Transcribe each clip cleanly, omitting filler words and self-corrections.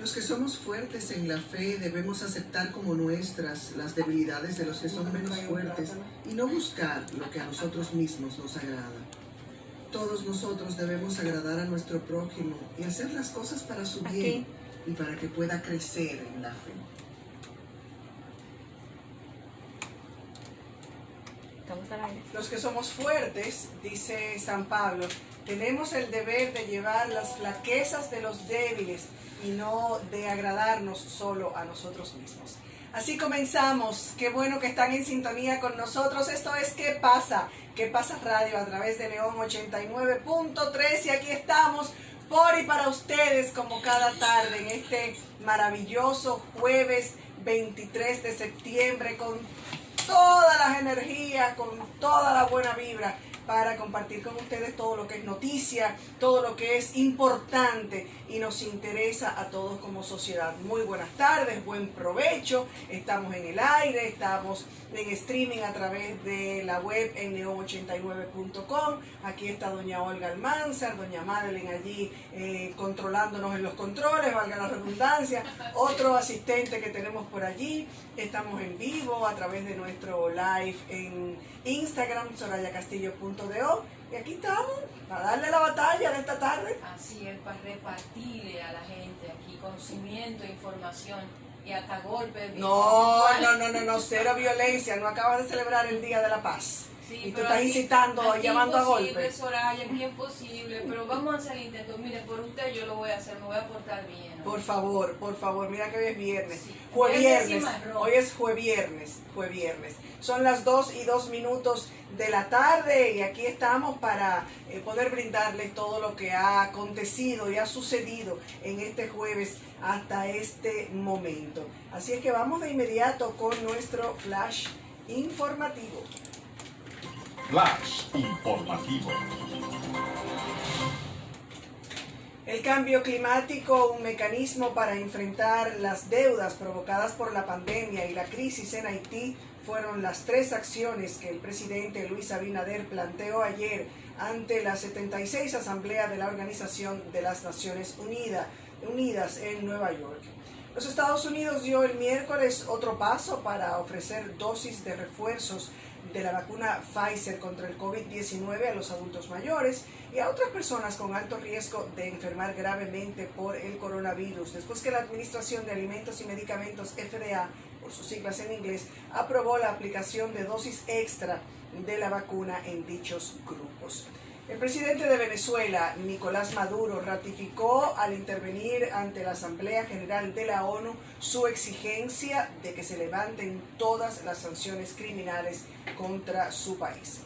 Los que somos fuertes en la fe debemos aceptar como nuestras las debilidades de los que son menos fuertes y no buscar lo que a nosotros mismos nos agrada. Todos nosotros debemos agradar a nuestro prójimo y hacer las cosas para su bien y para que pueda crecer en la fe. Los que somos fuertes, dice San Pablo, tenemos el deber de llevar las flaquezas de los débiles y no de agradarnos solo a nosotros mismos. Así comenzamos. Qué bueno que están en sintonía con nosotros. Esto es ¿Qué pasa? ¿Qué pasa Radio a través de León 89.3 y aquí estamos por y para ustedes como cada tarde en este maravilloso jueves 23 de septiembre con todas las energías, con toda la buena vibra para compartir con ustedes todo lo que es noticia, todo lo que es importante y nos interesa a todos como sociedad. Muy buenas tardes, buen provecho. Estamos en el aire, estamos en streaming a través de la web en neon89.com. Aquí está doña Olga Almanzar, doña Madeline allí controlándonos en los controles, valga la redundancia. Otro asistente que tenemos por allí. Estamos en vivo a través de nuestro live en Instagram, sorayacastillo.do. Y aquí estamos, para darle la batalla de esta tarde. Así es, para repartirle a la gente aquí conocimiento, información y hasta golpes. No, cero violencia. No acabas de celebrar el Día de la Paz. Sí, y tú estás incitando, llamando a golpes. Soraya, es bien posible, pero vamos a hacer el intento. Mire, por usted yo lo voy a hacer, me voy a portar bien, ¿no? Por favor, mira que hoy es viernes. Sí. Jueviernes, hoy es jueviernes. Son las 2:02 de la tarde y aquí estamos para poder brindarles todo lo que ha acontecido y ha sucedido en este jueves hasta este momento. Así es que vamos de inmediato con nuestro flash informativo. Flash informativo. El cambio climático, un mecanismo para enfrentar las deudas provocadas por la pandemia y la crisis en Haití, fueron las tres acciones que el presidente Luis Abinader planteó ayer ante la 76 Asamblea de la Organización de las Naciones Unidas en Nueva York. Los Estados Unidos dio el miércoles otro paso para ofrecer dosis de refuerzos de la vacuna Pfizer contra el COVID-19 a los adultos mayores y a otras personas con alto riesgo de enfermar gravemente por el coronavirus, después que la Administración de Alimentos y Medicamentos FDA, por sus siglas en inglés, aprobó la aplicación de dosis extra de la vacuna en dichos grupos. El presidente de Venezuela, Nicolás Maduro, ratificó al intervenir ante la Asamblea General de la ONU su exigencia de que se levanten todas las sanciones criminales contra su país.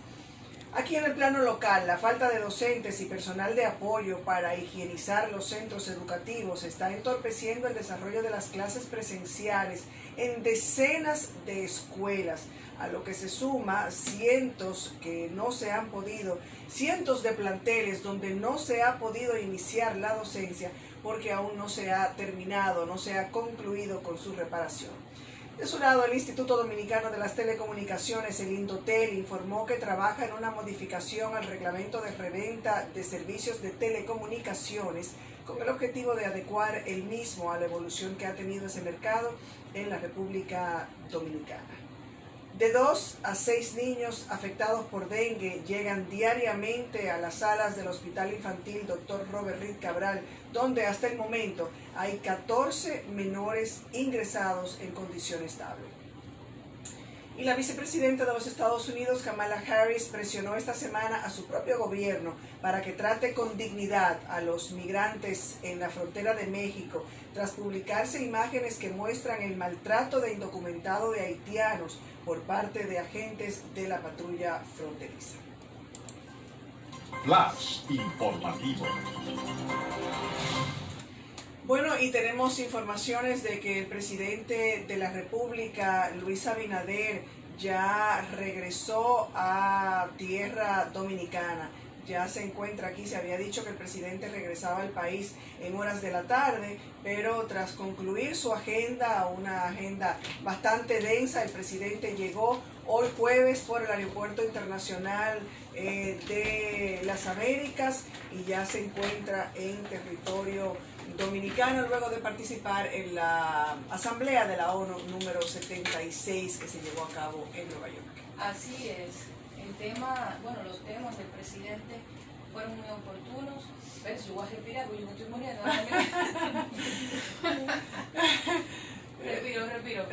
Aquí en el plano local, la falta de docentes y personal de apoyo para higienizar los centros educativos está entorpeciendo el desarrollo de las clases presenciales en decenas de escuelas, a lo que se suma cientos de planteles donde no se ha podido iniciar la docencia porque aún no se ha terminado, no se ha concluido con su reparación. De su lado, el Instituto Dominicano de las Telecomunicaciones, el Indotel, informó que trabaja en una modificación al reglamento de reventa de servicios de telecomunicaciones con el objetivo de adecuar el mismo a la evolución que ha tenido ese mercado en la República Dominicana. De 2 a 6 niños afectados por dengue llegan diariamente a las salas del Hospital Infantil Dr. Robert Reed Cabral, donde hasta el momento hay 14 menores ingresados en condición estable. Y la vicepresidenta de los Estados Unidos, Kamala Harris, presionó esta semana a su propio gobierno para que trate con dignidad a los migrantes en la frontera de México, tras publicarse imágenes que muestran el maltrato de indocumentado de haitianos por parte de agentes de la patrulla fronteriza. Flash informativo. Bueno, y tenemos informaciones de que el presidente de la República, Luis Abinader, ya regresó a tierra dominicana. Ya se encuentra aquí. Se había dicho que el presidente regresaba al país en horas de la tarde, pero tras concluir su agenda, una agenda bastante densa, el presidente llegó hoy jueves por el Aeropuerto Internacional de las Américas y ya se encuentra en territorio dominicano luego de participar en la Asamblea de la ONU número 76 que se llevó a cabo en Nueva York. Así es. El tema, bueno, los temas del presidente fueron muy oportunos. Pero yo voy a respirar porque yo me estoy muriendo.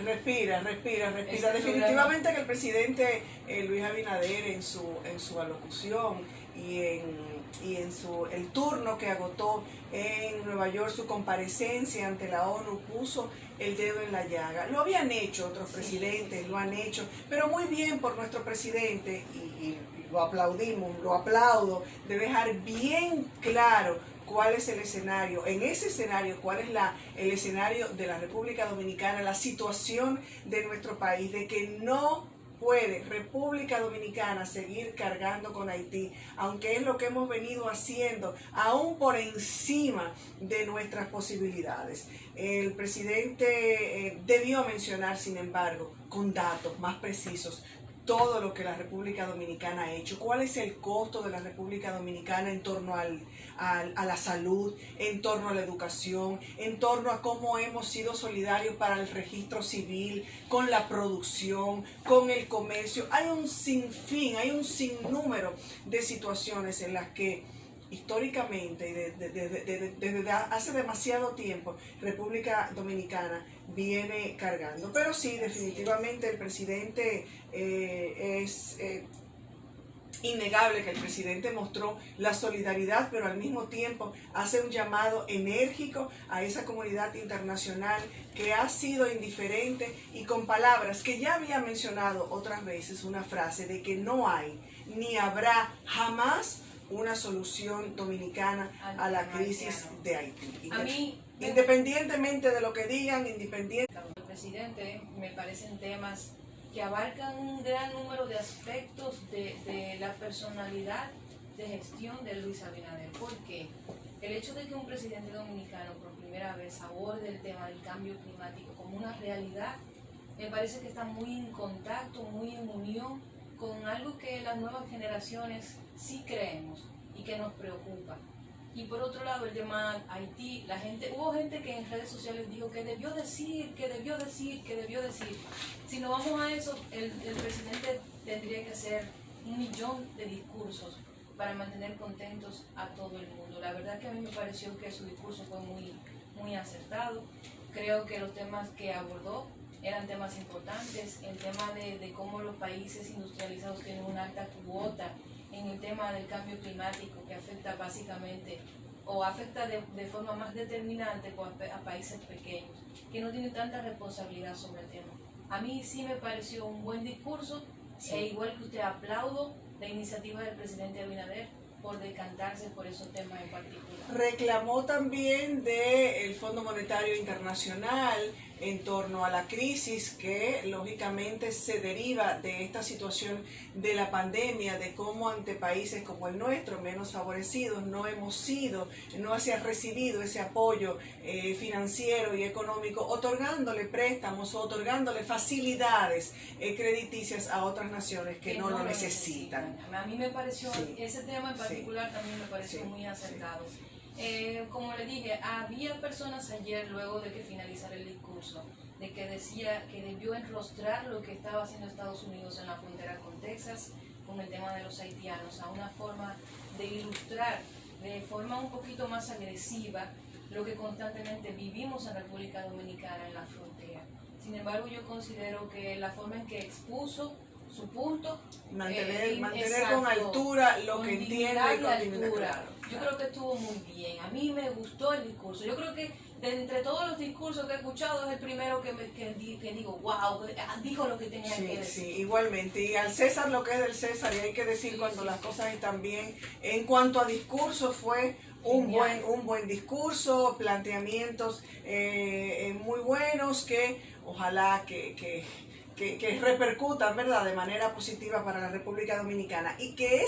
Respiro. Definitivamente que el presidente Luis Abinader en su alocución y en el turno que agotó en Nueva York, su comparecencia ante la ONU, puso el dedo en la llaga. Lo habían hecho otros presidentes, lo han hecho, pero muy bien por nuestro presidente y lo aplaudimos, lo aplaudo, de dejar bien claro cuál es el escenario, en ese escenario, cuál es el escenario de la República Dominicana, la situación de nuestro país, de que no puede República Dominicana seguir cargando con Haití, aunque es lo que hemos venido haciendo, aún por encima de nuestras posibilidades. El presidente debió mencionar, sin embargo, con datos más precisos, todo lo que la República Dominicana ha hecho, cuál es el costo de la República Dominicana en torno a la salud, en torno a la educación, en torno a cómo hemos sido solidarios para el registro civil, con la producción, con el comercio. Hay un sinfín, hay un sinnúmero de situaciones en las que históricamente y desde hace demasiado tiempo República Dominicana viene cargando. Pero sí, definitivamente el presidente es innegable que el presidente mostró la solidaridad, pero al mismo tiempo hace un llamado enérgico a esa comunidad internacional que ha sido indiferente y con palabras que ya había mencionado otras veces, una frase de que no hay ni habrá jamás una solución dominicana a la crisis de Haití. Independientemente de lo que digan, El presidente, me parecen temas que abarcan un gran número de aspectos de la personalidad de gestión de Luis Abinader. ¿Por qué? El hecho de que un presidente dominicano por primera vez aborde el tema del cambio climático como una realidad, me parece que está muy en contacto, muy en unión con algo que las nuevas generaciones sí creemos y que nos preocupa. Y por otro lado, el tema Haití, hubo gente que en redes sociales dijo que debió decir. Si no vamos a eso, el presidente tendría que hacer 1 millón de discursos para mantener contentos a todo el mundo. La verdad que a mí me pareció que su discurso fue muy acertado. Creo que los temas que abordó eran temas importantes. El tema de cómo los países industrializados tienen una alta cuota en el tema del cambio climático que afecta básicamente o afecta de forma más determinante a países pequeños que no tienen tanta responsabilidad sobre el tema. A mí sí me pareció un buen discurso, sí. Igual que usted, aplaudo la iniciativa del presidente Abinader por decantarse por esos temas en particular. Reclamó también del Fondo Monetario Internacional en torno a la crisis que lógicamente se deriva de esta situación de la pandemia, de cómo ante países como el nuestro, menos favorecidos, no se ha recibido ese apoyo financiero y económico, otorgándole préstamos o otorgándole facilidades crediticias a otras naciones que no lo necesitan. A mí me pareció, sí, ese tema en particular también me pareció muy acertado. Como le dije, había personas ayer, luego de que finalizara el discurso, de que decía que debió enrostrar lo que estaba haciendo Estados Unidos en la frontera con Texas, con el tema de los haitianos, a una forma de ilustrar de forma un poquito más agresiva lo que constantemente vivimos en República Dominicana en la frontera. Sin embargo, yo considero que la forma en que expuso su punto, mantener con altura lo que entiende y altura. Yo creo que estuvo muy bien. A mí me gustó el discurso. Yo creo que de entre todos los discursos que he escuchado es el primero que digo, wow, dijo lo que tenía que decir. Sí, igualmente. Y al César lo que es del César, y hay que decir cuando las cosas están bien. En cuanto a discurso, fue un buen discurso, planteamientos muy buenos que ojalá que repercutan, ¿verdad?, de manera positiva para la República Dominicana, y que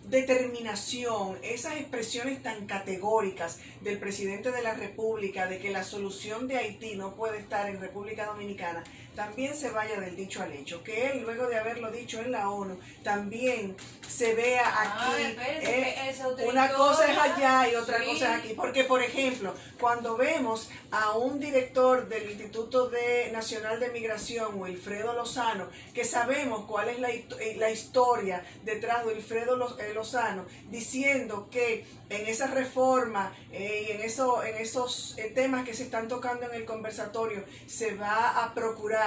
determinación, esas expresiones tan categóricas del presidente de la República de que la solución de Haití no puede estar en República Dominicana, también se vaya del dicho al hecho, que él, luego de haberlo dicho en la ONU, también se vea aquí. Una cosa es allá y otra cosa es aquí, porque por ejemplo, cuando vemos a un director del Instituto Nacional de Migración, Wilfredo Lozano, que sabemos cuál es la historia detrás de Wilfredo Lozano, diciendo que en esa reforma y en esos temas que se están tocando en el conversatorio se va a procurar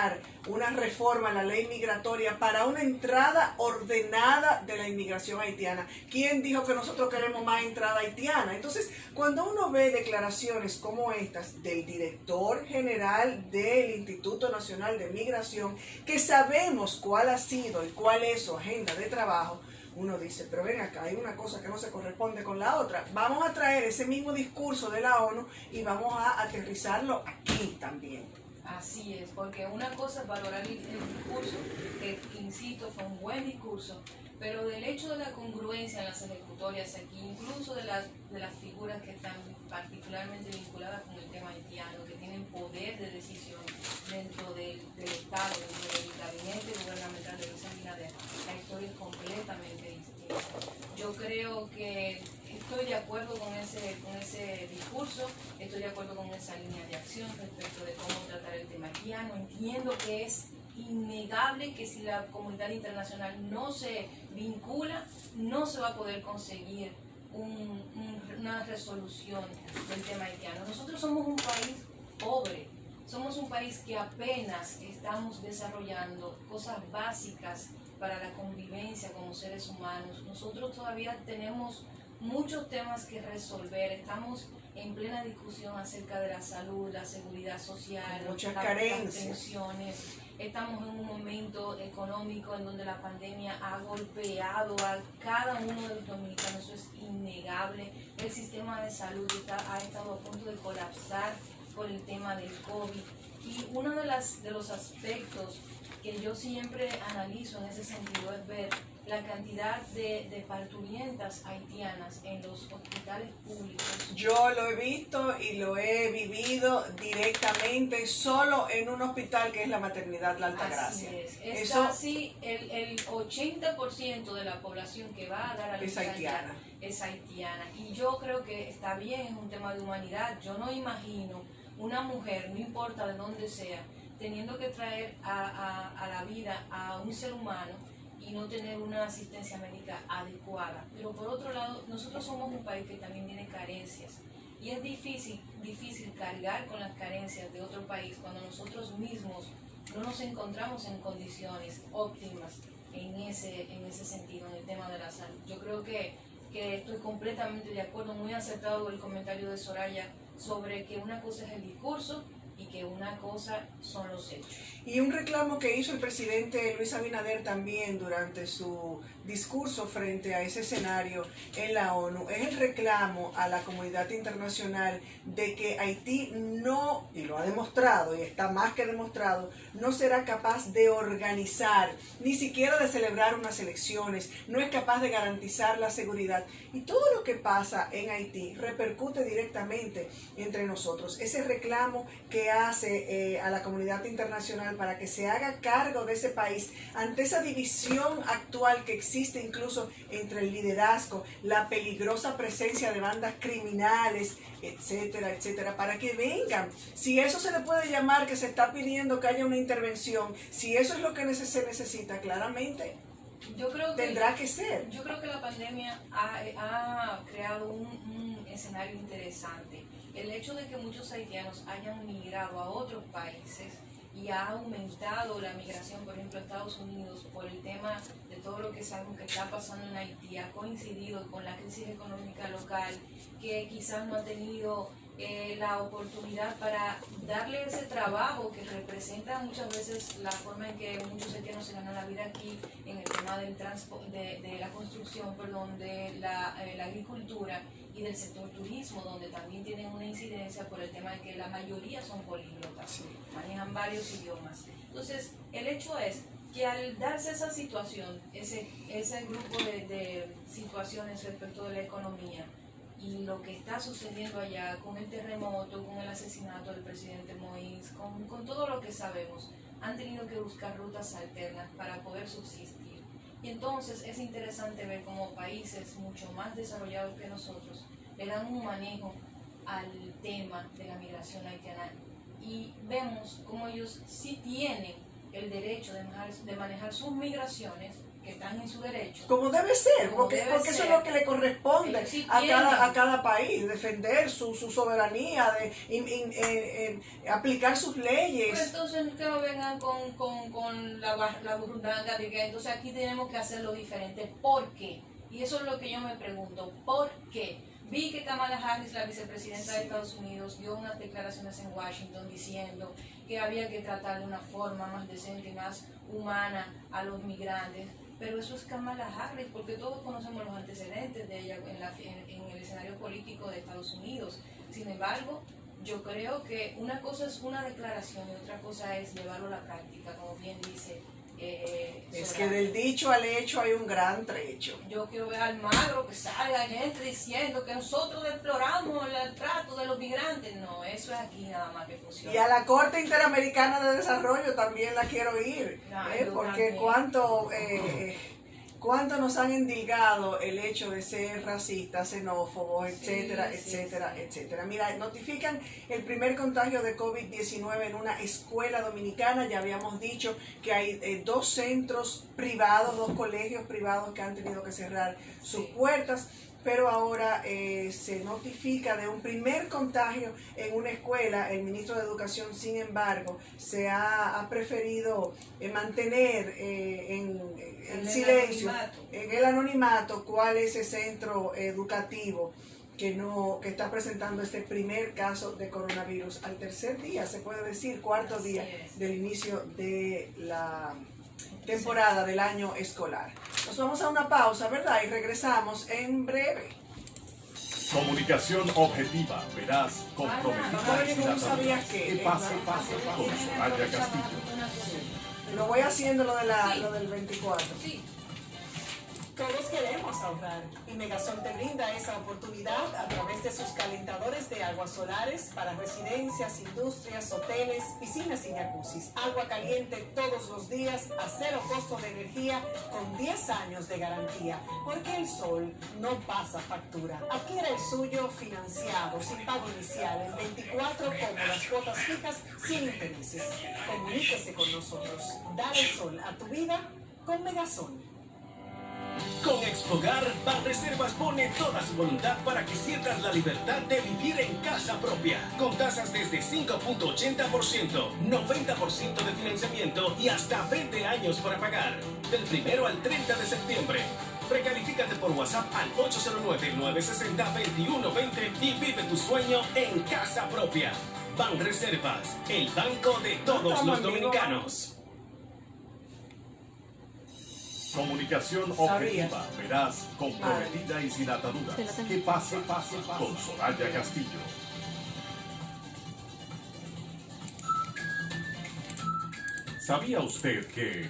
una reforma a la ley migratoria para una entrada ordenada de la inmigración haitiana. ¿Quién dijo que nosotros queremos más entrada haitiana? Entonces, cuando uno ve declaraciones como estas del director general del Instituto Nacional de Migración, que sabemos cuál ha sido y cuál es su agenda de trabajo, uno dice, pero ven acá, hay una cosa que no se corresponde con la otra. Vamos a traer ese mismo discurso de la ONU y vamos a aterrizarlo aquí también. Así es, porque una cosa es valorar el discurso, que insisto, fue un buen discurso, pero del hecho de la congruencia en las ejecutorias aquí, incluso de las figuras que están particularmente vinculadas con el tema haitiano, que tienen poder de decisión dentro del Estado, dentro del gabinete gubernamental de Luis Abinader, la historia es completamente distinta. Yo creo que estoy de acuerdo con ese discurso, estoy de acuerdo con esa línea de acción respecto de cómo tratar el tema haitiano. Entiendo que es innegable que si la comunidad internacional no se vincula, no se va a poder conseguir una resolución del tema haitiano. Nosotros somos un país pobre, somos un país que apenas estamos desarrollando cosas básicas para la convivencia como seres humanos. Nosotros todavía tenemos muchos temas que resolver, estamos en plena discusión acerca de la salud, la seguridad social, muchas las carencias. Estamos en un momento económico en donde la pandemia ha golpeado a cada uno de los dominicanos, eso es innegable. El sistema de salud ha estado a punto de colapsar por el tema del COVID. Y uno de los aspectos que yo siempre analizo en ese sentido es ver la cantidad de parturientas haitianas en los hospitales públicos. Yo lo he visto y lo he vivido directamente solo en un hospital que es la Maternidad La Altagracia. Así es casi el 80% de la población que va a dar a luz es haitiana. Es haitiana. Y yo creo que está bien, es un tema de humanidad. Yo no imagino una mujer, no importa de dónde sea, teniendo que traer a la vida a un ser humano y no tener una asistencia médica adecuada. Pero por otro lado, nosotros somos un país que también tiene carencias y es difícil cargar con las carencias de otro país cuando nosotros mismos no nos encontramos en condiciones óptimas en ese sentido, en el tema de la salud. Yo creo que estoy completamente de acuerdo, muy acertado el comentario de Soraya sobre que una cosa es el discurso y que una cosa son los hechos. Y un reclamo que hizo el presidente Luis Abinader también durante su discurso frente a ese escenario en la ONU es el reclamo a la comunidad internacional de que Haití no, y lo ha demostrado y está más que demostrado, no será capaz de organizar, ni siquiera de celebrar unas elecciones, no es capaz de garantizar la seguridad. Y todo lo que pasa en Haití repercute directamente entre nosotros. Ese reclamo que hace a la comunidad internacional para que se haga cargo de ese país ante esa división actual que existe incluso entre el liderazgo, la peligrosa presencia de bandas criminales, etcétera, etcétera, para que vengan. Si eso se le puede llamar que se está pidiendo que haya una intervención, si eso es lo que se necesita, claramente tendrá que ser. Yo creo que la pandemia ha creado un escenario interesante. El hecho de que muchos haitianos hayan migrado a otros países y ha aumentado la migración, por ejemplo, a Estados Unidos por el tema de todo lo que sabemos que está pasando en Haití, ha coincidido con la crisis económica local, que quizás no ha tenido la oportunidad para darle ese trabajo que representa muchas veces la forma en que muchos haitianos se ganan la vida aquí en el tema del de la construcción, de la agricultura y del sector turismo, donde también tienen una incidencia por el tema de que la mayoría son políglotas, manejan varios idiomas. Entonces, el hecho es que al darse esa situación, ese grupo de situaciones respecto de la economía y lo que está sucediendo allá con el terremoto, con el asesinato del presidente Moïse, con todo lo que sabemos, han tenido que buscar rutas alternas para poder subsistir. Y entonces es interesante ver cómo países mucho más desarrollados que nosotros le dan un manejo al tema de la migración haitiana. Y vemos cómo ellos sí tienen el derecho de manejar sus migraciones, que están en su derecho. Como debe ser, Como porque debe eso es ser. lo que le corresponde Sí a cada país, defender su soberanía, aplicar sus leyes. Pues entonces que no vengan con la burundanga de que entonces aquí tenemos que hacerlo diferente. ¿Por qué? Y eso es lo que yo me pregunto. ¿Por qué? Vi que Kamala Harris, la vicepresidenta de Estados Unidos, dio unas declaraciones en Washington diciendo que había que tratar de una forma más decente y más humana a los migrantes. Pero eso es Kamala Harris, porque todos conocemos los antecedentes de ella en el escenario político de Estados Unidos. Sin embargo, yo creo que una cosa es una declaración y otra cosa es llevarlo a la práctica, como bien dice. Es que del dicho al hecho hay un gran trecho. Yo quiero ver al Magro que salga gente diciendo que nosotros deploramos el trato de los migrantes. No, eso es aquí nada más que funciona. Y a la Corte Interamericana de Desarrollo también la quiero ir, porque cuánto nos han endilgado el hecho de ser racistas, xenófobos, etcétera, etcétera, etcétera. Mira, notifican el primer contagio de COVID-19 en una escuela dominicana. Ya habíamos dicho que hay 2 centros privados, 2 colegios privados que han tenido que cerrar sus puertas. Pero ahora se notifica de un primer contagio en una escuela. El ministro de Educación, sin embargo, se ha preferido mantener en silencio, en el anonimato, cuál es ese centro educativo que está presentando este primer caso de coronavirus al tercer día, se puede decir, cuarto día del inicio de la temporada del año escolar. Nos vamos a una pausa, ¿verdad? Y regresamos en breve. Comunicación objetiva, veraz, comprometida y sin ¿Tú sabías ataduras. que Que pase, pase con Soraya Castillo. Lo voy haciendo lo del 24. Sí. Todos queremos ahorrar y Megasol te brinda esa oportunidad a través de sus calentadores de aguas solares para residencias, industrias, hoteles, piscinas y jacuzzis. Agua caliente todos los días a 0 costo de energía con 10 años de garantía, porque el sol no pasa factura. Adquiera el suyo financiado, sin pago inicial, en 24 cómodas cuotas fijas sin intereses. Comuníquese con nosotros. Dale sol a tu vida con Megasol. Con Expogar, Banreservas pone toda su voluntad para que sientas la libertad de vivir en casa propia. Con tasas desde 5.80%, 90% de financiamiento y hasta 20 años para pagar. Del 1 al 30 de septiembre. Precalifícate por WhatsApp al 809-960-2120 y vive tu sueño en casa propia. Banreservas, el banco de todos los dominicanos. Comunicación objetiva, veraz, comprometida y sin ataduras. Que pase, pase con Soraya Castillo. ¿Sabía usted que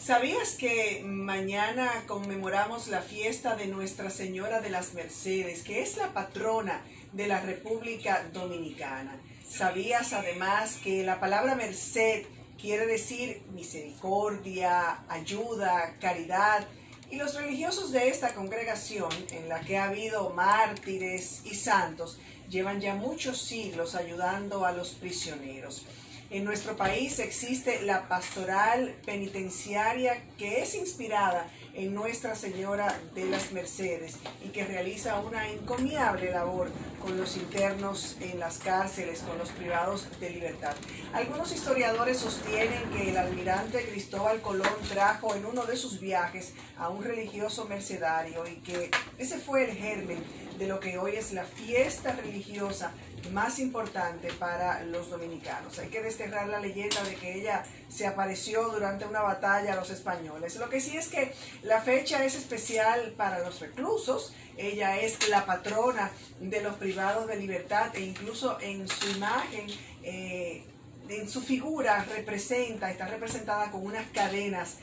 ¿Sabías que mañana conmemoramos la fiesta de Nuestra Señora de las Mercedes, que es la patrona de la República Dominicana? ¿Sabías además que la palabra merced quiere decir misericordia, ayuda, caridad? Y los religiosos de esta congregación, en la que ha habido mártires y santos, llevan ya muchos siglos ayudando a los prisioneros. En nuestro país existe la pastoral penitenciaria, que es inspirada en Nuestra Señora de las Mercedes y que realiza una encomiable labor con los internos en las cárceles, con los privados de libertad. Algunos historiadores sostienen que el almirante Cristóbal Colón trajo en uno de sus viajes a un religioso mercedario y que ese fue el germen de lo que hoy es la fiesta religiosa más importante para los dominicanos. Hay que desterrar la leyenda de que ella se apareció durante una batalla a los españoles. Lo que sí es que la fecha es especial para los reclusos. Ella es la patrona de los privados de libertad e incluso en su imagen, en su figura está representada con unas cadenas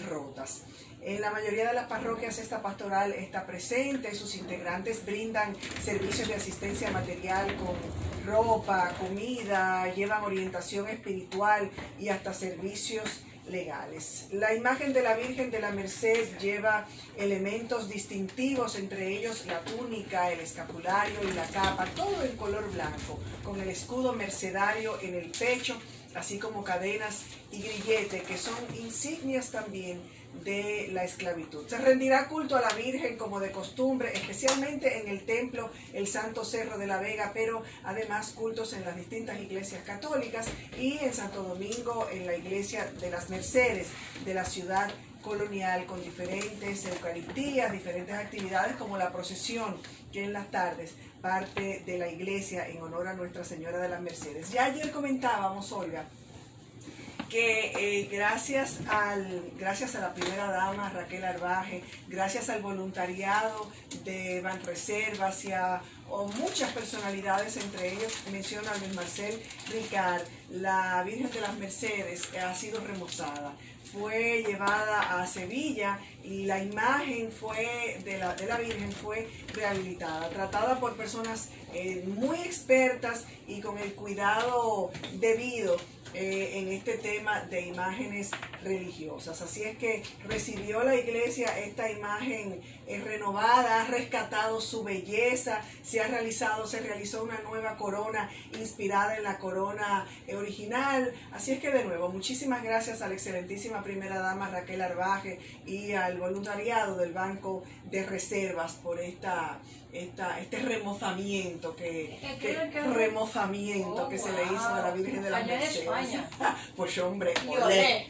rotas. En la mayoría de las parroquias esta pastoral está presente, sus integrantes brindan servicios de asistencia material con ropa, comida, llevan orientación espiritual y hasta servicios legales. La imagen de la Virgen de la Merced lleva elementos distintivos, entre ellos la túnica, el escapulario y la capa, todo en color blanco, con el escudo mercedario en el pecho, así como cadenas y grilletes, que son insignias también de la esclavitud. Se rendirá culto a la Virgen como de costumbre, especialmente en el templo El Santo Cerro de la Vega, pero además cultos en las distintas iglesias católicas y en Santo Domingo en la iglesia de las Mercedes de la ciudad colonial, con diferentes eucaristías, diferentes actividades como la procesión que en las tardes parte de la iglesia en honor a Nuestra Señora de las Mercedes. Ya ayer comentábamos, Olga, que gracias a la primera dama Raquel Arbaje, gracias al voluntariado de Banreservas y a muchas personalidades, entre ellos menciona Luis Marcel Ricard, la Virgen de las Mercedes ha sido remozada. Fue llevada a Sevilla y la imagen de la Virgen fue rehabilitada, tratada por personas muy expertas y con el cuidado debido en este tema de imágenes religiosas. Así es que recibió la iglesia esta imagen renovada, ha rescatado su belleza, se realizó una nueva corona inspirada en la corona original. Así es que de nuevo, muchísimas gracias a la excelentísima primera dama Raquel Arbaje y al voluntariado del Banco de Reservas por este remozamiento que se le hizo a la Virgen de la Mercedes. Pues hombre, olé.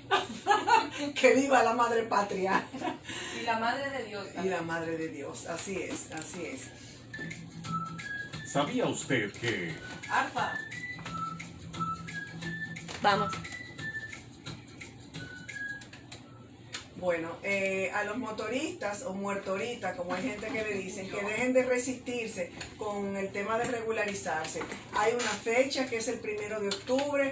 Que viva la madre patria. Y la madre de Dios también. Y la madre de Dios, así es, así es. ¿Sabía usted que Arfa. Vamos. Bueno, a los motoristas o muertoristas, como hay gente que le dicen, que dejen de resistirse con el tema de regularizarse. Hay una fecha que es el 1 de octubre,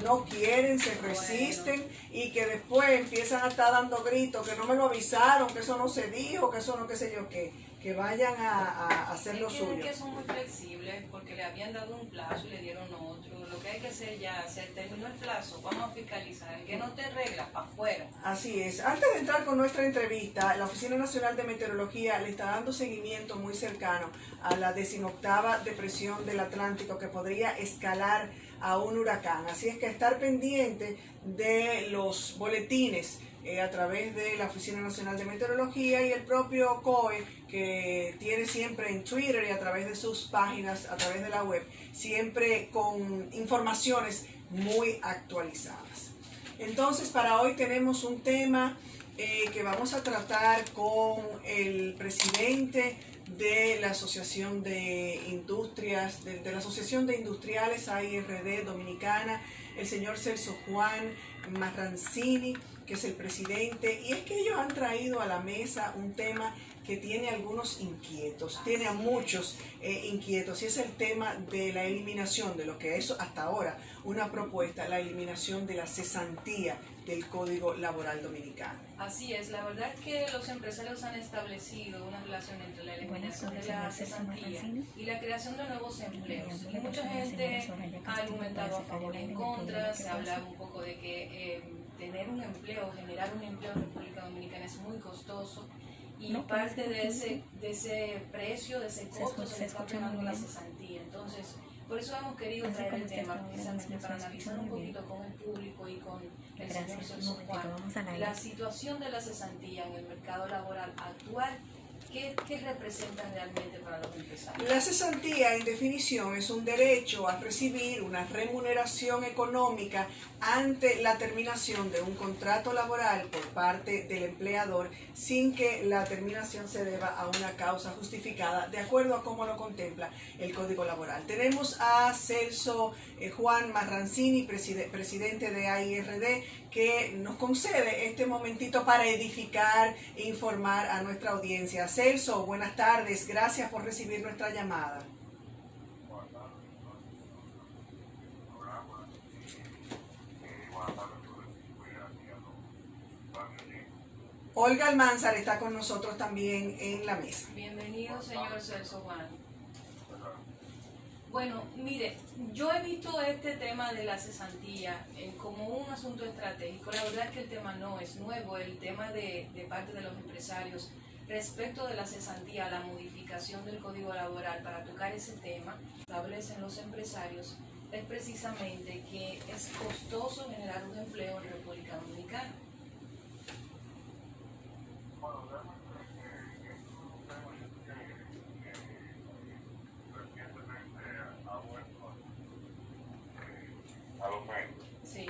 no quieren, se resisten y que después empiezan a estar dando gritos, que no me lo avisaron, que eso no se dijo, que eso no qué sé yo qué, que vayan a hacer lo suyo. Es que son muy flexibles porque le habían dado un plazo y le dieron otro. Lo que hay que hacer ya, se terminó el plazo, vamos a fiscalizar. El que no te regla, para afuera. Así es. Antes de entrar con nuestra entrevista, la Oficina Nacional de Meteorología le está dando seguimiento muy cercano a la 18ª depresión del Atlántico que podría escalar a un huracán. Así es que estar pendiente de los boletines a través de la Oficina Nacional de Meteorología y el propio COE, que tiene siempre en Twitter y a través de sus páginas, a través de la web, siempre con informaciones muy actualizadas. Entonces, para hoy tenemos un tema que vamos a tratar con el presidente de la Asociación de Industrias, de la Asociación de Industriales AIRD Dominicana, el señor Celso Juan Marrancini, que es el presidente, y es que ellos han traído a la mesa un tema que tiene a algunos inquietos, tiene a muchos inquietos, y es el tema de la eliminación de lo que es hasta ahora una propuesta, la eliminación de la cesantía del Código Laboral Dominicano. Así es, la verdad es que los empresarios han establecido una relación entre la eliminación de la cesantía y la creación de nuevos empleos. Y mucha gente ha argumentado a favor y en contra, se habla un poco de que tener un empleo, generar un empleo en República Dominicana es muy costoso y parte de ese precio, de ese costo se le está pagando la cesantía. Entonces, por eso hemos querido traer el tema precisamente para analizar un poquito con el público y con el señor Celso Juan la situación de la cesantía en el mercado laboral actual ¿Qué representan realmente para los empresarios? La cesantía, en definición, es un derecho a recibir una remuneración económica ante la terminación de un contrato laboral por parte del empleador sin que la terminación se deba a una causa justificada, de acuerdo a cómo lo contempla el Código Laboral. Tenemos a Celso Juan Marrancini, presidente de AIRD, que nos concede este momentito para edificar e informar a nuestra audiencia. Celso, buenas tardes, gracias por recibir nuestra llamada. Olga Almanzar está con nosotros también en la mesa. Bienvenido, señor Celso Juan. Bueno, mire, yo he visto este tema de la cesantía como un asunto estratégico. La verdad es que el tema no es nuevo, el tema de parte de los empresarios respecto de la cesantía, la modificación del Código Laboral para tocar ese tema, establecen los empresarios, es precisamente que es costoso generar un empleo en República Dominicana. Sí.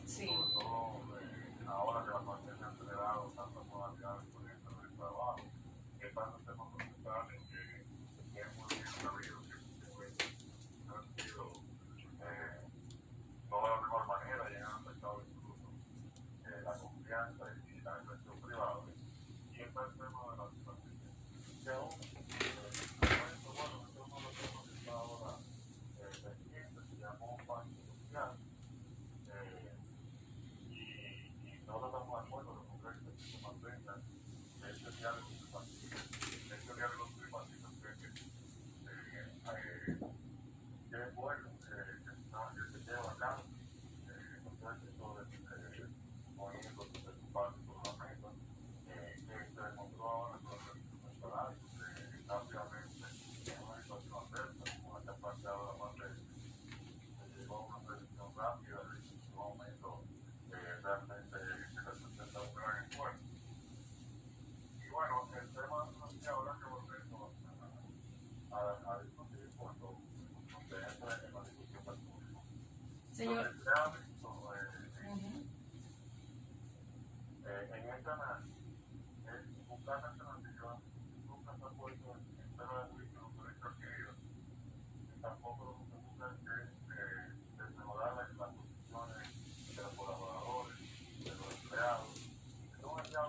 Sí. Ahora que la pandemia ha acelerado tantas modalidades por ejemplo del trabajo, que tantos temas procesales que hemos sabido que han sido no de la mejor manera y han afectado incluso la confianza y la inversión privada. Y está el tema de la situación. Que aún, bueno, este es uno de los temas que está ahora pendiente, se llamó Pacto Social. Nosotros estamos de acuerdo con Congreso que se mantenga este diálogo tripartito que es bueno que se lleve a cabo los procesos de movimientos de su parte por la mesa que se demostró ahora con el salario rápidamente en una situación adversa como la que ha planteado la pandemia se llegó a una predicción rápida de un aumento realmente que representa un gran esfuerzo. Y bueno, el tema que ahora que volvemos a discutir cuando se entra en la discusión del público. Señor. Lo que se ha visto en este análisis es buscar alternativas, nunca se ha puesto en tela de juicio los derechos adquiridos, tampoco lo que se busca es mejorar las condiciones de los colaboradores, de los empleados, no es ya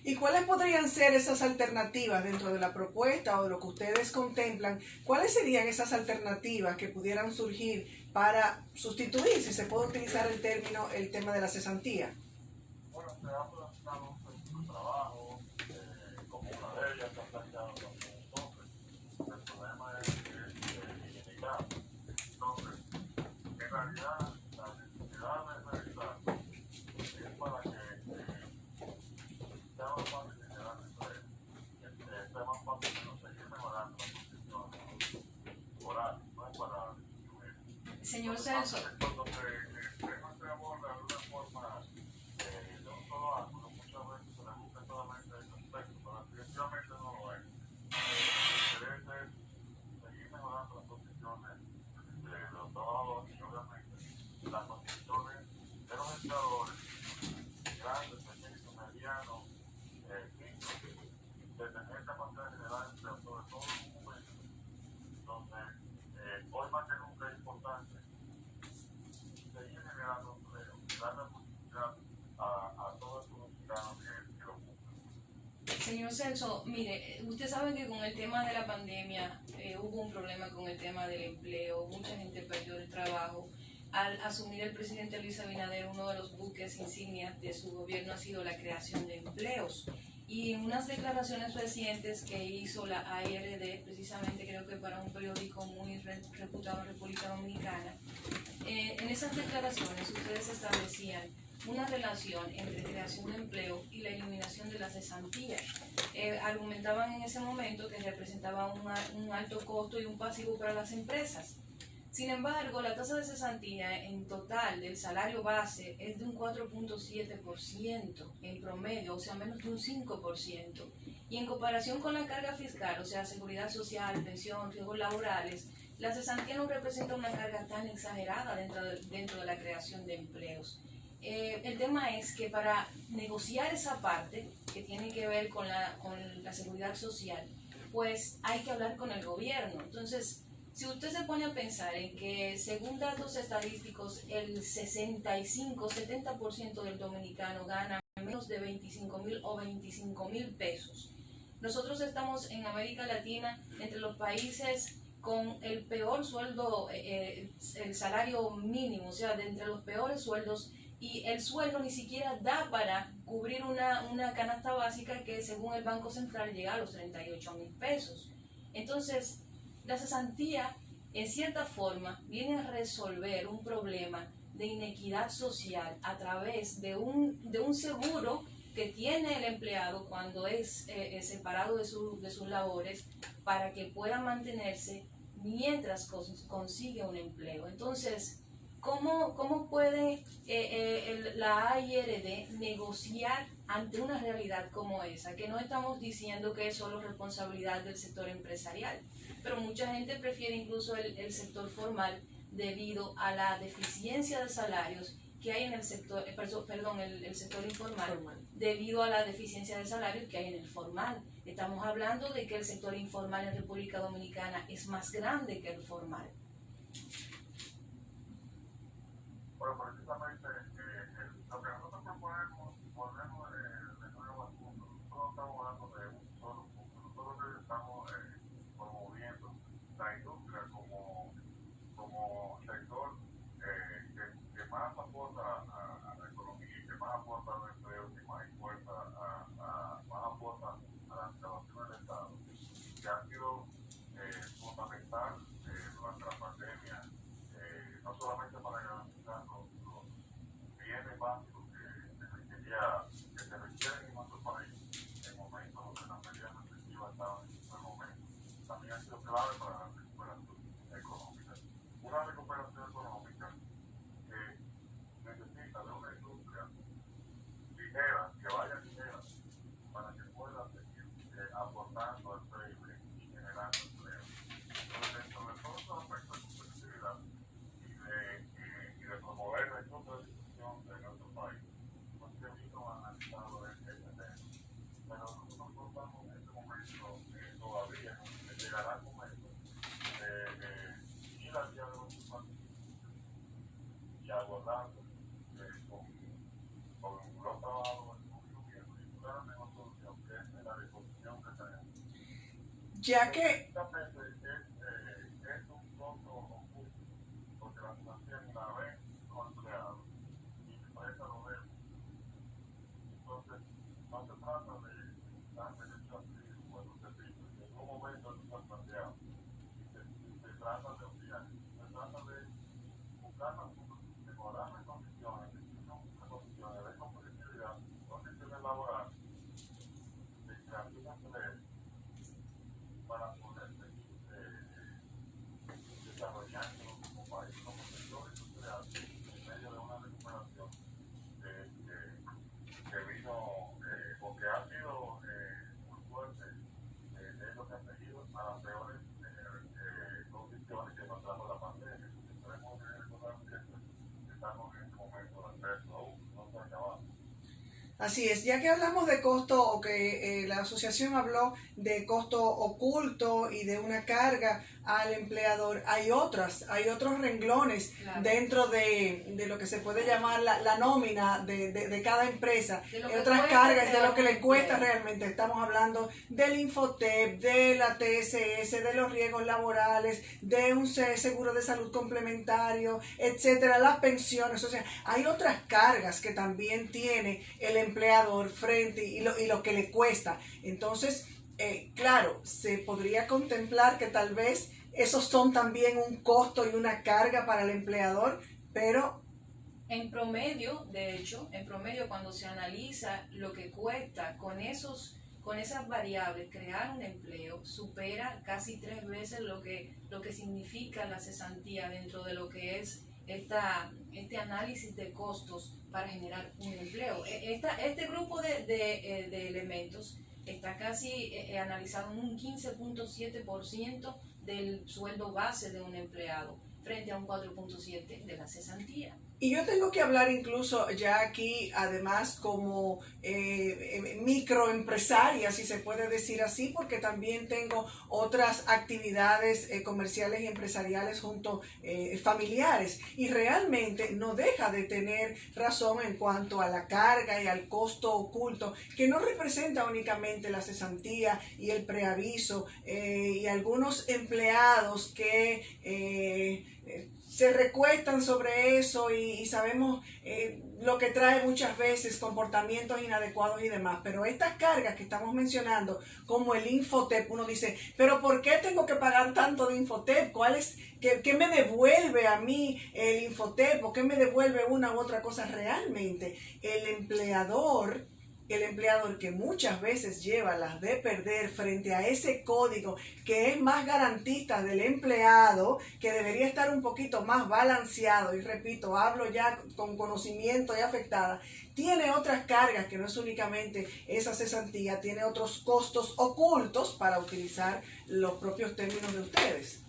¿Y cuáles podrían ser esas alternativas dentro de la propuesta o de lo que ustedes contemplan? ¿Cuáles serían esas alternativas que pudieran surgir para sustituir, si se puede utilizar el tema de la cesantía? Bueno, se ha planteado un centro de trabajo como una de ellas, se ha planteado también entonces. El problema es que es ilimitado. Entonces, en realidad, la necesidad de revisar es para que sea más fácil generar empleo, sea más fácil que nos seguir mejorando las condiciones laborales, no es para disminuir. Señor Celso. Cuando se aborda de una forma de un solo ángulo, muchas veces se le busca solamente ese aspecto, pero definitivamente no lo es. El interés es seguir mejorando las condiciones de los trabajadores y obviamente las condiciones de los empleadores, grandes, pequeños, medianos, de tener capacidad de generar empleo, sobre todo en un momento donde hoy más que nunca es importante seguir Señor Celso, mire, usted sabe que con el tema de la pandemia hubo un problema con el tema del empleo, mucha gente perdió el trabajo. Al asumir el presidente Luis Abinader, uno de los buques insignias de su gobierno ha sido la creación de empleos. Y en unas declaraciones recientes que hizo la ARD, precisamente creo que para un periódico muy reputado en República Dominicana, en esas declaraciones ustedes establecían una relación entre creación de empleo y la eliminación de las cesantías. Argumentaban en ese momento que representaba un alto costo y un pasivo para las empresas. Sin embargo, la tasa de cesantía en total del salario base es de un 4.7% en promedio, o sea, menos de un 5%. Y en comparación con la carga fiscal, o sea, seguridad social, pensión, riesgos laborales, la cesantía no representa una carga tan exagerada dentro de la creación de empleos. El tema es que para negociar esa parte que tiene que ver con la seguridad social, pues hay que hablar con el gobierno. Entonces, si usted se pone a pensar en que según datos estadísticos el 65-70% del dominicano gana menos de 25,000 o 25,000 pesos, nosotros estamos en América Latina entre los países con el peor sueldo, el salario mínimo, o sea, de entre los peores sueldos, y el sueldo ni siquiera da para cubrir una canasta básica que según el Banco Central llega a los 38,000 pesos. Entonces, la cesantía, en cierta forma, viene a resolver un problema de inequidad social a través de un seguro que tiene el empleado cuando es separado de sus labores para que pueda mantenerse mientras consigue un empleo. Entonces, ¿cómo puede la AIRD negociar ante una realidad como esa? Que no estamos diciendo que es solo responsabilidad del sector empresarial, pero mucha gente prefiere incluso el sector formal debido a la deficiencia de salarios que hay en el sector, el sector informal, debido a la deficiencia de salarios que hay en el formal. Estamos hablando de que el sector informal en República Dominicana es más grande que el formal. Bueno, precisamente lo que nosotros proponemos, volvemos de nuevo al punto. Nosotros estamos hablando de un solo punto. Nosotros estamos promoviendo la industria como sector que más aporta a la economía, que más aporta al empleo, que más aporta a la instalación del Estado, que ha sido fundamental durante la pandemia, no solamente para garantizar los bienes básicos que se requieren en nuestro país en momentos donde las medidas restrictivas estaban en ese momento, también ha sido clave para la recuperación económica. Una recuperación económica que necesita de una industria ligera, que vaya ligera, para que pueda seguir aportando al PIB y generando empleo. Entonces, dentro de todos los aspectos de competitividad y de promover la industria de distribución de nuestro país, pues se vino analizado ese tema. Pero nosotros no estamos en este momento todavía, llegará el momento de ir al diálogo y abordando con los trabajadores, con el gobierno y buscar la mejor solución, que es la disposición que tenemos. Ya que es un costo oculto, porque la financiación la ven los empleados y la empresa lo ve. Entonces, no se trata de dar derecho a adquirir buenos servicios, en ningún momento eso está planteado. Se trata de obviar, se trata de buscar mejorar las condiciones de competitividad, condiciones laborales, de creación de empleo, para poder seguir desarrollándonos como país, como sector industrial, en medio de una recuperación que vino, o que ha sido muy fuerte, de lo que ha seguido a las peores condiciones que nos trajo la pandemia. Tenemos que recordar que estamos en este momento de acceso aún, no se ha acabado. así es, ya que hablamos de costo o que la asociación habló de costo oculto y de una carga al empleador, hay otros renglones Claro. dentro de lo que se puede llamar la nómina de cada empresa, De lo hay que otras cuesta cargas de crear lo que un le cuesta empleo. realmente. Estamos hablando del Infotep, de la TSS, de los riesgos laborales, de un seguro de salud complementario, etcétera, las pensiones. O sea, hay otras cargas que también tiene el empleador frente y lo que le cuesta. Entonces, claro, se podría contemplar que tal vez esos son también un costo y una carga para el empleador, pero En promedio, de hecho, en promedio cuando se analiza lo que cuesta con esas variables crear un empleo, supera casi 3 veces lo que significa la cesantía dentro de lo que es este análisis de costos para generar un empleo. Este grupo de elementos está casi analizado en un 15.7% del sueldo base de un empleado frente a un 4.7% de la cesantía. y yo tengo que hablar incluso ya aquí, además, como microempresaria, si se puede decir así, porque también tengo otras actividades comerciales y empresariales junto familiares. Y realmente no deja de tener razón en cuanto a la carga y al costo oculto, que no representa únicamente la cesantía y el preaviso y algunos empleados que se recuestan sobre eso y sabemos lo que trae muchas veces comportamientos inadecuados y demás. Pero estas cargas que estamos mencionando, como el Infotep, uno dice, pero ¿por qué tengo que pagar tanto de Infotep? ¿Qué me devuelve a mí el Infotep? ¿O qué me devuelve una u otra cosa? Realmente el empleador que muchas veces lleva las de perder frente a ese código que es más garantista del empleado, que debería estar un poquito más balanceado, y repito, hablo ya con conocimiento y afectada, tiene otras cargas que no es únicamente esa cesantía, tiene otros costos ocultos para utilizar los propios términos de ustedes.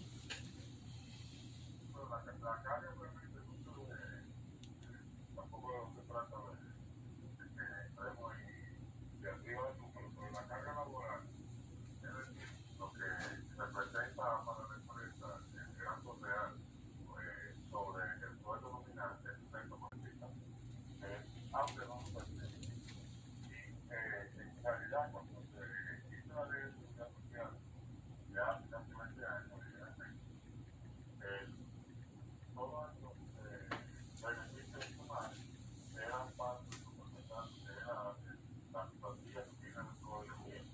Bueno, la carga realmente tampoco se trata de que estemos de arriba del número, pero la carga laboral, es decir, lo que representa para la empresa el gasto real sobre el sueldo nominal es un 30%, aunque no se percibe. Y en realidad, cuando se hizo la ley de seguridad social, ya hace casi 20 años, todos estos beneficios sumarios eran parte de su porcentaje de la simpatía que tienen todos los días,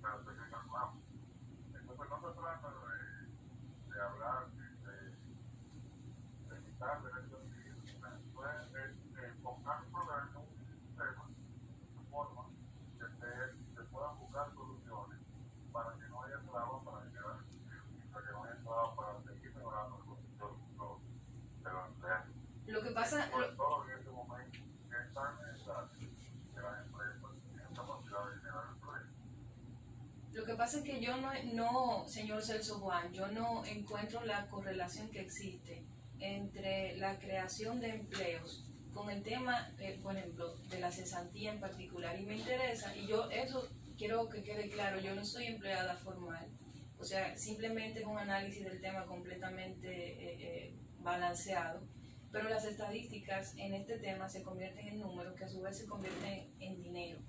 pero se calculamos. Entonces no se trata de hablar de quitar derechos civiles, sino es enfocar un programa, un sistema, de forma que se puedan buscar soluciones para que no haya trabas para generar empleo, para que no haya trabas para seguir mejorando la condición de los empleados. Lo que pasa, Sobre todo en este momento que es tan necesario que las empresas tienen capacidad de generar empleo. Lo que pasa es que yo no, señor Celso Juan, yo no encuentro la correlación que existe entre la creación de empleos con el tema, por ejemplo, de la cesantía en particular. Y me interesa, y yo eso quiero que quede claro, yo no soy empleada formal. O sea, simplemente es un análisis del tema completamente balanceado. Pero las estadísticas en este tema se convierten en números que a su vez se convierten en dinero.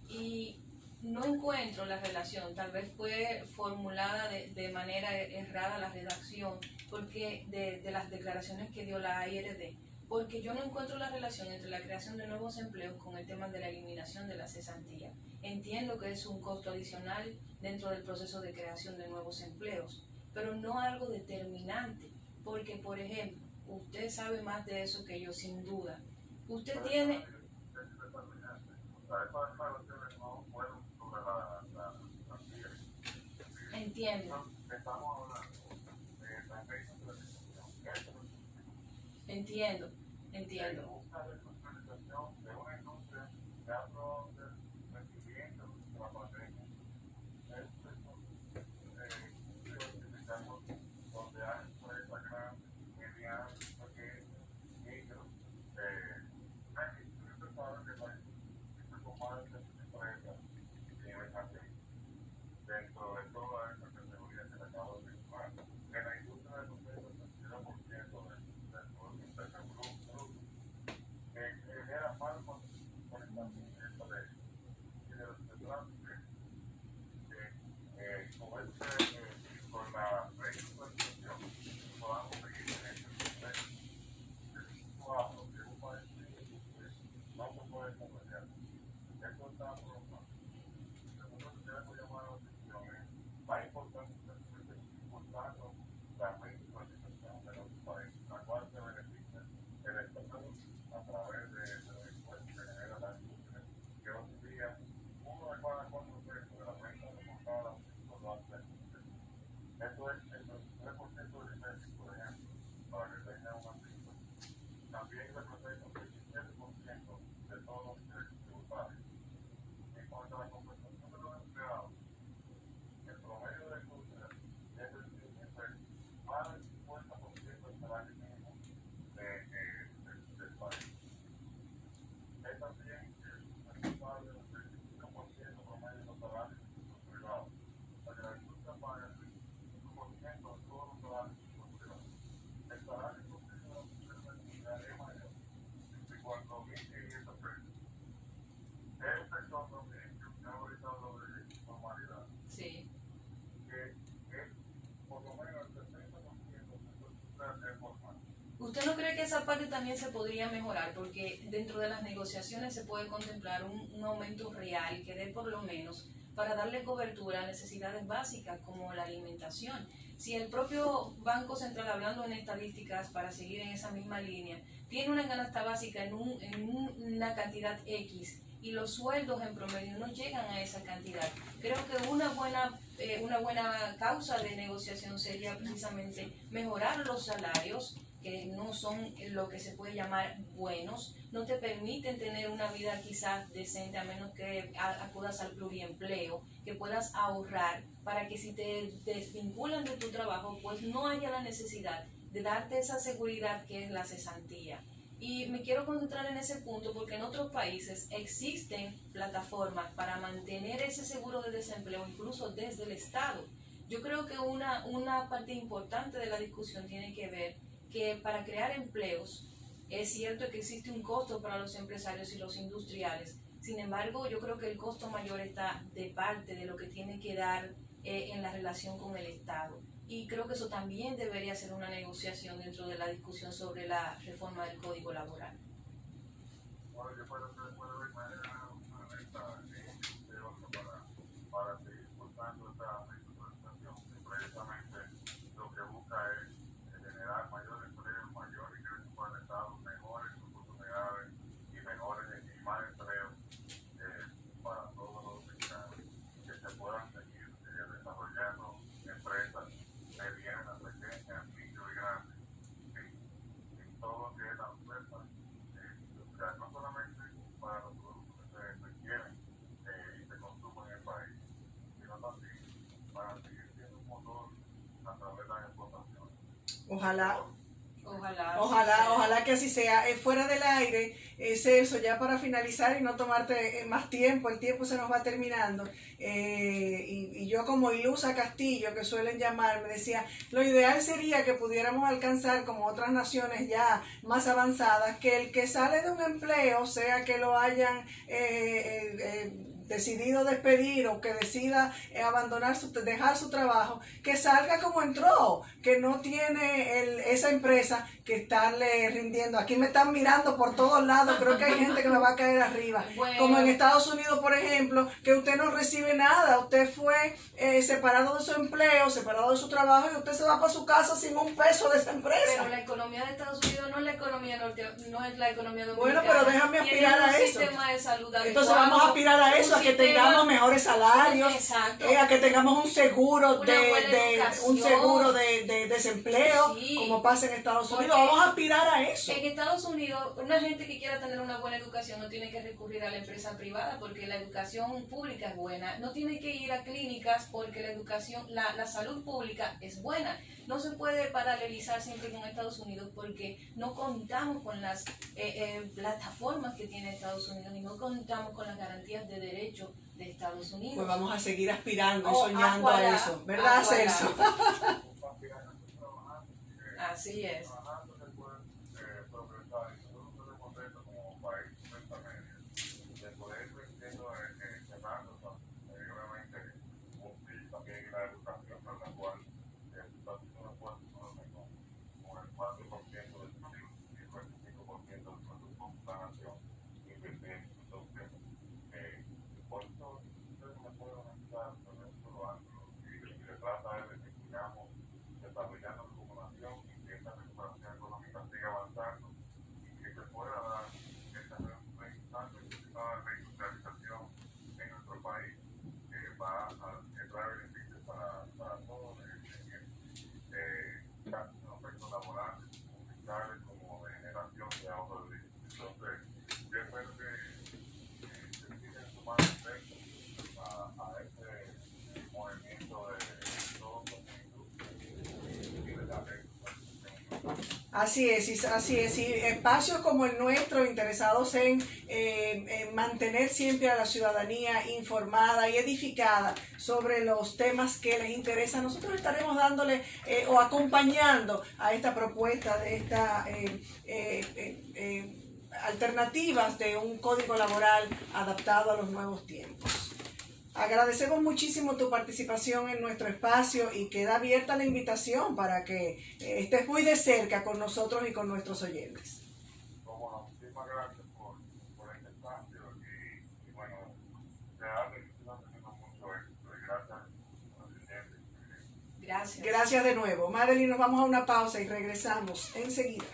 Y no encuentro la relación, tal vez fue formulada de manera errada la redacción porque de las declaraciones que dio la AIRD, porque yo no encuentro la relación entre la creación de nuevos empleos con el tema de la eliminación de la cesantía. Entiendo que es un costo adicional dentro del proceso de creación de nuevos empleos, pero no algo determinante, porque por ejemplo, usted sabe más de eso que yo sin duda. Usted tiene... Entiendo. Entiendo. Dentro de toda esa categoría que le acabo de mencionar. ¿Usted no cree que esa parte también se podría mejorar? Porque dentro de las negociaciones se puede contemplar un aumento real que dé por lo menos para darle cobertura a necesidades básicas como la alimentación. Si el propio Banco Central, hablando en estadísticas para seguir en esa misma línea, tiene una canasta básica en una cantidad X y los sueldos en promedio no llegan a esa cantidad, creo que una buena causa de negociación sería precisamente mejorar los salarios, que no son lo que se puede llamar buenos, no te permiten tener una vida quizás decente a menos que acudas al pluriempleo, que puedas ahorrar para que si te desvinculan de tu trabajo, pues no haya la necesidad de darte esa seguridad que es la cesantía. Y me quiero concentrar en ese punto porque en otros países existen plataformas para mantener ese seguro de desempleo, incluso desde el Estado. Yo creo que una parte importante de la discusión tiene que ver que para crear empleos es cierto que existe un costo para los empresarios y los industriales. Sin embargo, yo creo que el costo mayor está de parte de lo que tiene que dar en la relación con el Estado. Y creo que eso también debería ser una negociación dentro de la discusión sobre la reforma del Código Laboral. Bueno, yo puedo ver una meta para seguir impulsando esta situación, que precisamente lo que busca es generar mayor empleo, mayor ingreso para el Estado, mejores oportunidades y más empleo para todos los mexicanos, que se puedan seguir desarrollando empresas medianas, pequeñas, micro y grandes, en todo lo que es la oferta industrial, no solamente para los productos que se requieren y se consumen en el país, sino también para seguir siendo un motor a través de las exportaciones. Ojalá que así sea. Fuera del aire, Celso, ya para finalizar y no tomarte más tiempo, el tiempo se nos va terminando. Y yo como ilusa Castillo, que suelen llamarme, decía, lo ideal sería que pudiéramos alcanzar, como otras naciones ya más avanzadas, que el que sale de un empleo, sea que lo hayan decidido despedir o que decida dejar su trabajo, que salga como entró, que no tiene esa empresa que estarle rindiendo. Aquí me están mirando por todos lados, creo que hay gente que me va a caer arriba. Bueno. Como en Estados Unidos, por ejemplo, que usted no recibe nada, usted fue separado de su empleo, separado de su trabajo y usted se va para su casa sin un peso de esa empresa. Pero la economía de Estados Unidos no es la economía no es la economía dominicana. Bueno, pero déjame aspirar a eso. De salud entonces vamos a aspirar a eso, a que tengamos mejores salarios, a que tengamos un seguro de desempleo, sí, como pasa en Estados Unidos. Vamos a aspirar a eso. En Estados Unidos, una gente que quiera tener una buena educación no tiene que recurrir a la empresa privada porque la educación pública es buena. No tiene que ir a clínicas porque la educación, la salud pública es buena. No se puede paralelizar siempre con Estados Unidos porque no contamos con las plataformas que tiene Estados Unidos y no contamos con las garantías de derecho de Estados Unidos. Pues vamos a seguir aspirando y soñando a eso, ¿verdad, Celso? Así es. Así es, y espacios como el nuestro interesados en mantener siempre a la ciudadanía informada y edificada sobre los temas que les interesan. Nosotros estaremos dándole o acompañando a esta propuesta de esta alternativas de un código laboral adaptado a los nuevos tiempos. Agradecemos muchísimo tu participación en nuestro espacio y queda abierta la invitación para que estés muy de cerca con nosotros y con nuestros oyentes. Bueno, muchísimas gracias por este espacio y bueno, realmente estamos teniendo mucho éxito y gracias a los oyentes. Gracias. Gracias de nuevo. Madeline, nos vamos a una pausa y regresamos enseguida.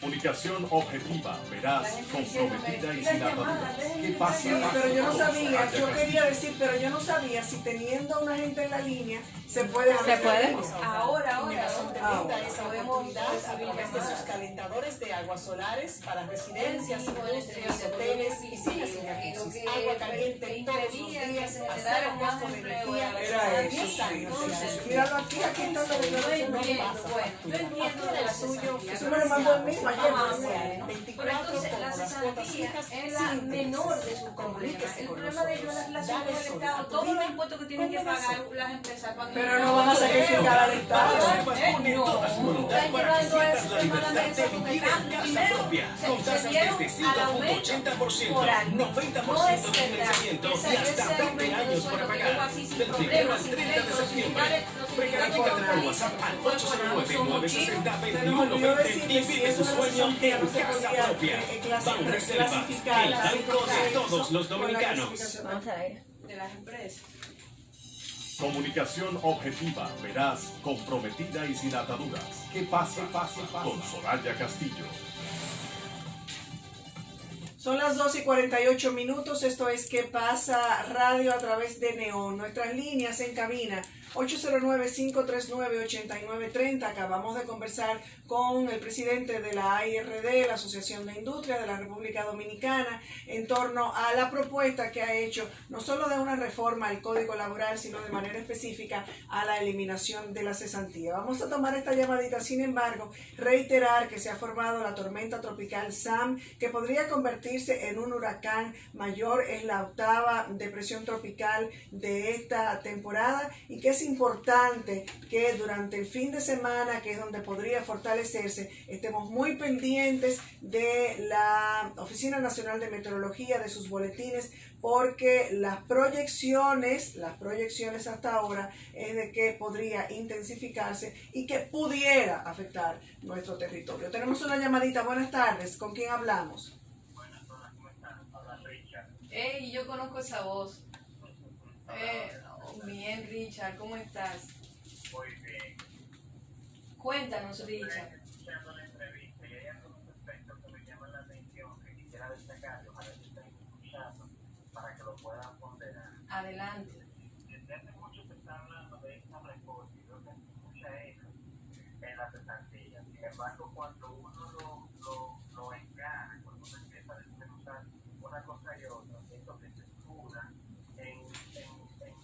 Comunicación objetiva, veraz, comprometida y sin ataduras. ¿Qué pasa? Sí, pero yo no Con sabía, Soraya yo Castillo. quería decir, pero yo no sabía si teniendo a una gente en la línea se puede hacer. Ahora. Megazón te Ahora. brinda esa Podemos oportunidad a recibir través de sus llamadas. calentadores de aguas solares para residencias, Sí, bueno, industrias, sí, hoteles, sí, piscinas sí, y jacuzzis. lo que Agua caliente impedía todos los que días, se a generara cero más costo de empleo energía. a la Era sociedad. eso, sí. Entonces, Míralo aquí está la yo declaración. entiendo, bueno, yo entiendo de la cesantía. Eso me lo mandó el mismo ayer. Pero 24 entonces como la las cuotas cesantía fijas es la sin menor intereses. de sus problemas. Comuníquese El con problema de ellos es la relación Dale con el Sol Estado, a tu todos los vida impuestos que tienen con que pagar Megazol. las empresas. Cuando Pero no van a sacrificar al Estado. Reservas pone toda su voluntad Están para que llevando sientas eso, la hermana, libertad de de eso, porque vivir están en casa primero, propia, se con tasas dieron desde al aumento 5.80%, por año. 90% No es de verdad. financiamiento y Ese hasta 20 aumento de años sueldo para que pagar. llegó así sin Del 1 problemas, al sin 30 de pleitos, sin septiembre. finales, los Precalifícate sindicatos por WhatsApp al 809-960-2120 y vive tu sueño en casa propia. Banreservas, el banco de todos los dominicanos. Vamos al aire. De las empresas. Comunicación objetiva, veraz, comprometida y sin ataduras. ¿Qué pasa? Con Soraya Castillo. Son las 2:48. Esto es ¿Qué pasa? Radio a través de Neón. Nuestras líneas en cabina 809-539-8930. Acabamos de conversar con el presidente de la AIRD, la Asociación de Industrias de la República Dominicana, en torno a la propuesta que ha hecho no solo de una reforma al Código Laboral, sino de manera específica a la eliminación de la cesantía. Vamos a tomar esta llamadita, sin embargo, reiterar que se ha formado la tormenta tropical Sam, que podría convertirse en un huracán mayor. Es la 8ª depresión tropical de esta temporada y que es importante que durante el fin de semana, que es donde podría fortalecerse, estemos muy pendientes de la Oficina Nacional de Meteorología, de sus boletines, porque las proyecciones hasta ahora es de que podría intensificarse y que pudiera afectar nuestro territorio. Tenemos una llamadita. Buenas tardes. ¿Con quién hablamos? Buenas horas, ¿cómo están? Habla Richard. Ey, yo conozco esa voz. Bien, Richard, ¿cómo estás? Muy bien. Cuéntanos, Richard. Escuchando la entrevista y hay algunos aspectos que me llaman la atención que quisiera destacar y ojalá que estén escuchando para que lo puedan ponderar. Adelante. Desde hace mucho se está hablando de esta reforma y creo que se escucha eso en la cesantía. Sin embargo, cuando uno lo encara, cuando uno empieza a desmenuzar una cosa y otra, esto que se escuda en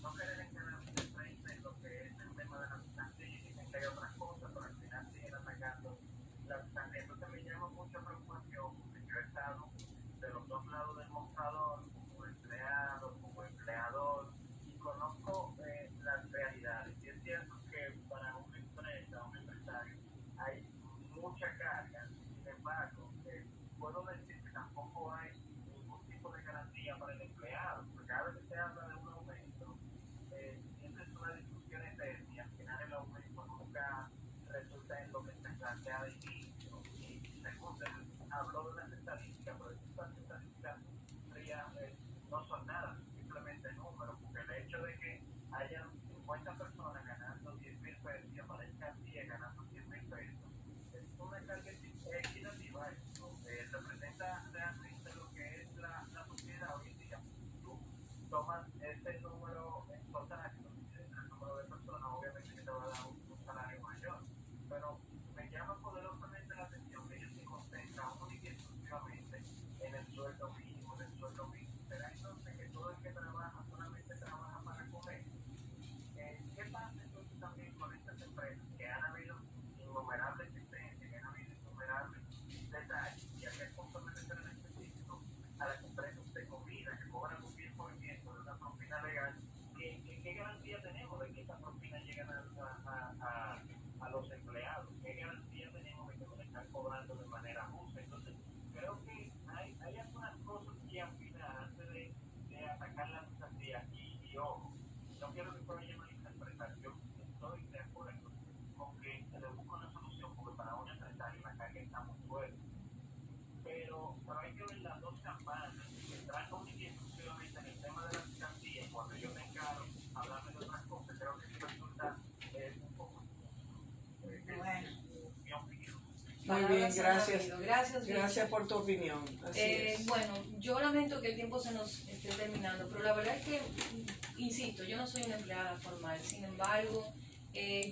no querer encarar de frente lo que es el tema de la cesantía y dicen que hay otras cosas, pero al final siguen atacando la cesantía. Entonces me llama mucha preocupación porque yo he estado de los dos lados del mostrador, como empleado, como empleador, y conozco las realidades. Y es cierto que para una empresa, un empresario, hay mucha carga. Sin embargo, puedo decir que tampoco hay ningún tipo de garantía para el empleado, porque cada vez que se habla de un aumento, siempre es una discusión eterna y al final el aumento nunca resulta en lo que se plantea de inicio. Y segundo, habló de unas estadísticas, pero estas estadísticas no son nada, simplemente números, porque el hecho de que haya 50 personas ganando 10,000 pesos y aparezcan 10 ganando 100,000 pesos, es una carga equitativa. Esto representa realmente lo que es la sociedad hoy en día. Tú tomas ese número en total, el número de personas, obviamente que te va a dar un salario mayor, pero me llama poderosamente la atención que ellos se concentran única y exclusivamente pero hay que ver las dos campanas. Entrar con mi exclusivamente en el tema de la cesantía, cuando yo me encaro hablando de otras cosas, creo que eso resulta un poco. Mi opinión. Muy bien, gracias. Gracias por tu opinión. Así es. Bueno, yo lamento que el tiempo se nos esté terminando, pero la verdad es que, insisto, yo no soy una empleada formal, sin embargo,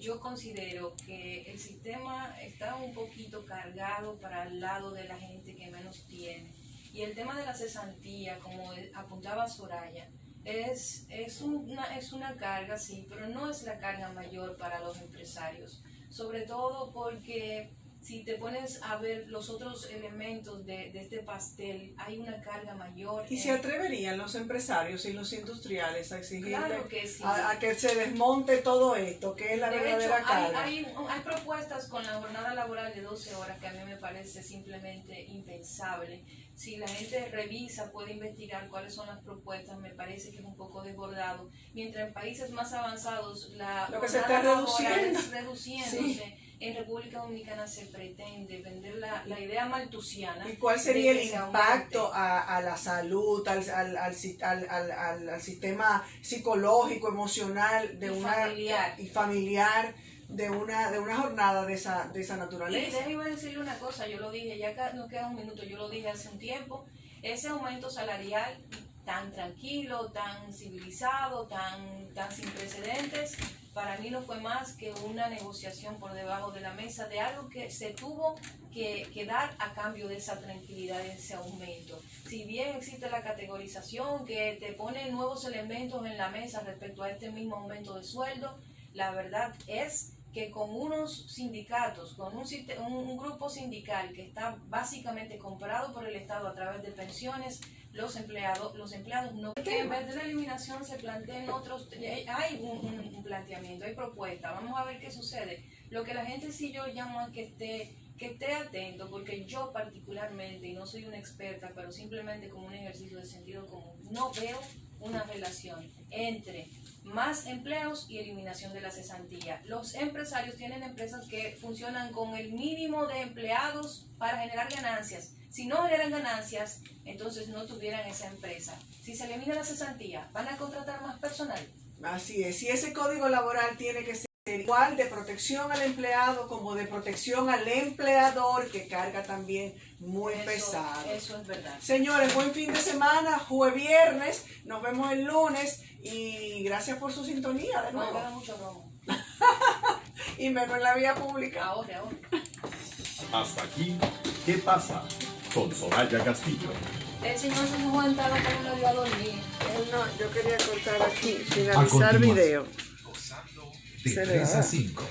yo considero que el sistema está un poquito cargado para el lado de la gente que menos tiene. Y el tema de la cesantía, como apuntaba Soraya, es una carga, sí, pero no es la carga mayor para los empresarios, sobre todo porque si te pones a ver los otros elementos de este pastel, hay una carga mayor. ¿Y se atreverían los empresarios y los industriales a exigirle Claro que sí. a que se desmonte todo esto, que es la verdadera carga? Hay propuestas con la jornada laboral de 12 horas que a mí me parece simplemente impensable. Si la gente revisa, puede investigar cuáles son las propuestas, me parece que es un poco desbordado. Mientras en países más avanzados la lo que se jornada está laboral es reduciéndose. Sí. En República Dominicana se pretende vender la idea maltusiana. ¿Y cuál sería el de que se impacto aumente. a la salud, al sistema psicológico, emocional Y familiar. y familiar de una jornada de esa naturaleza? Y déjeme decirle una cosa, yo lo dije, ya nos queda un minuto, yo lo dije hace un tiempo, ese aumento salarial tan tranquilo, tan civilizado, tan sin precedentes, para mí no fue más que una negociación por debajo de la mesa de algo que se tuvo que dar a cambio de esa tranquilidad, de ese aumento. Si bien existe la categorización que te pone nuevos elementos en la mesa respecto a este mismo aumento de sueldo, la verdad es que con unos sindicatos, con un grupo sindical que está básicamente comprado por el Estado a través de pensiones, los empleados no, que en vez de la eliminación se planteen otros, hay un planteamiento, hay propuestas, vamos a ver qué sucede. Lo que la gente sí yo llamo a que esté atento, porque yo particularmente, y no soy una experta, pero simplemente como un ejercicio de sentido común, no veo una relación entre más empleos y eliminación de la cesantía. Los empresarios tienen empresas que funcionan con el mínimo de empleados para generar ganancias. Si no generan ganancias, entonces no tuvieran esa empresa. Si se elimina la cesantía, ¿van a contratar más personal? Así es, y ese código laboral tiene que ser igual de protección al empleado como de protección al empleador, que carga también muy pesado. Eso es verdad. Señores, buen fin de semana, viernes, nos vemos el lunes y gracias por su sintonía de nuevo. No queda mucho romo. Y menos en la vía pública. Ahora. Hasta aquí, ¿qué pasa? Con Soraya Castillo. El señor se aguantaba que no lo dio a dormir. No, yo quería cortar aquí, A finalizar continuación, video. De 3 a 5.